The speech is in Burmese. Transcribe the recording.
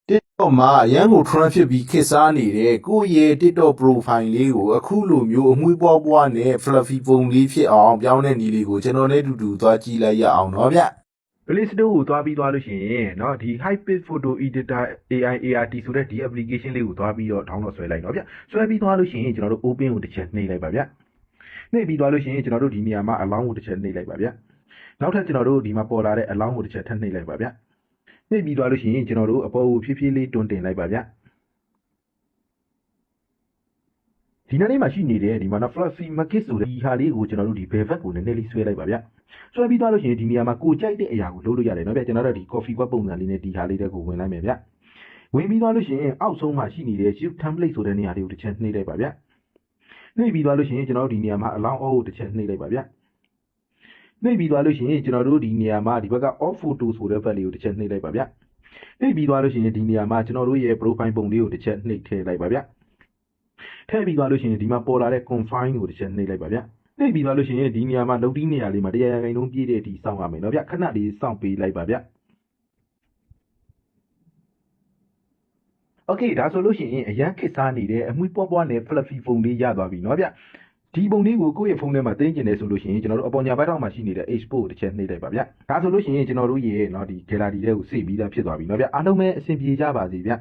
TikTok မှာအရန်ကို trend ဖြစ်ပြီးခေတ်စားနေတဲ့ကိုယ့်ရဲ့ TikTok profile လေးကိုအခုလိုမျိုးအမွှေးပွားပွားနဲ့ fluffy ပုံလေးဖြစ်အောင်ပြောင်းတဲ့နည်းလေးကိုကျွန်တော်နဲ့အတူတူသွားကြည့်လိုက်ရအောင်เนาะဗျ Play Store ကိုသွားပြီးသွားလို့ရှိရင်เนาะဒီ Hyped Photo Editor AI ART ဆိုတဲ့ဒီ application လေးကိုသွားပြီးတော့ download ဆွဲလိုက်เนาะဗျဆွဲပြီးသွားလို့ရှိရင်ကျွန်တော်တို့ open ကိုတစ်ချက်နှိပ်လိုက်ပါဗျနှိပ်ပြီးသွားလို့ရှိရင်ကျွန်တော်တို့ဒီနေရာမှာ allow ကိုတစ်ချက်နှိပ်လိုက်ပါဗျနောက်ထပ်ကျွန်တော်တို့ဒီမှာပေါ်လာတဲ့ allow ကိုတစ်ချက်ထပ်နှိပ်လိုက်ပါဗျနှိပ်ပြီးသွားလို့ရှိရင်ကျွန်တော်တို့အပေါ်ကိုဖြည်းဖြည်းလေးတွန်းတင်လိုက်ပါဗျဒီနေ့လေးမှာရှိနေတဲ့ဒီမှာနော် fluffy market ဆိုတဲ့ဒီဟာလေးကိုကျွန်တော်တို့ဒီ velvet ကိုနည်းနည်းလေးဆွဲလိုက်ပါဗျဆွဲပြီးသွားလို့ရှိရင်ဒီနေရာမှာကိုကြိုက်တဲ့အရာကိုလုပ်လို့ရတယ်เนาะဗျကျွန်တော်တို့ဒီ coffee cup ပုံစံလေးနဲ့ဒီဟာလေးတွေကိုဝင်လိုက်မယ်ဗျဝင်ပြီးသွားလို့ရှိရင်အောက်ဆုံးမှာရှိနေတဲ့ shift template ဆိုတဲ့နေရာလေးကိုတစ်ချက်နှိပ်လိုက်ပါဗျနှိပ်ပြီးသွားလို့ရှိရင်ကျွန်တော်တို့ဒီနေရာမှာ allow all ကိုတစ်ချက်နှိပ်လိုက်ပါဗျနှိပ်ပြီးသွားလို့ရှိရင်ကျွန်တော်တို့ဒီနေရာမှာဒီဘက်က off photo ဆိုတဲ့ဘက်လေးကိုတစ်ချက်နှိပ်လိုက်ပါဗျနှိပ်ပြီးသွားလို့ရှိရင်ဒီနေရာမှာကျွန်တော်တို့ရဲ့ profile ပုံလေးကိုတစ်ချက်နှိပ်ထည့်လိုက်ပါဗျထည့်ပြီးသွားလို့ရှိရင်ဒီမှာပေါ်လာတဲ့ confine ကိုတစ်ချက်နှိပ်လိုက်ပါဗျနှိပ်ပြီးသွားလို့ရှိရင်ဒီနေရာမှာလုံတီးနေရာလေးမှာတရားခိုင်နှုန်းပြည့်တဲ့အထိစောင့်ရမယ်เนาะဗျခဏလေးစောင့်ပေးလိုက်ပါဗျโอเคဒါဆိုလို့ရှိရင်အရန်ခစ်စားနေတဲ့အမွှေးပွားပွားနဲ့ fluffy ပုံလေးရသွားပြီเนาะဗျဒီပုံလေးကိုကိုယ့်ရဲ့ဖုန်းထဲမှာသိမ်းကျင်နေဆိုလို့ရှိရင်ကျွန်တော်တို့အပေါ်ညာဘက်ထောက်မှာရှိနေတဲ့ export ကိုတစ်ချက်နှိပ်လိုက်ပါဗျဒါဆိုလို့ရှိရင်ကျွန်တော်တို့ရဲ့เนาะဒီ gallery ထဲကိုစေ့ပြီးသားဖြစ်သွားပြီเนาะဗျအားလုံးပဲအဆင်ပြေကြပါစေဗျ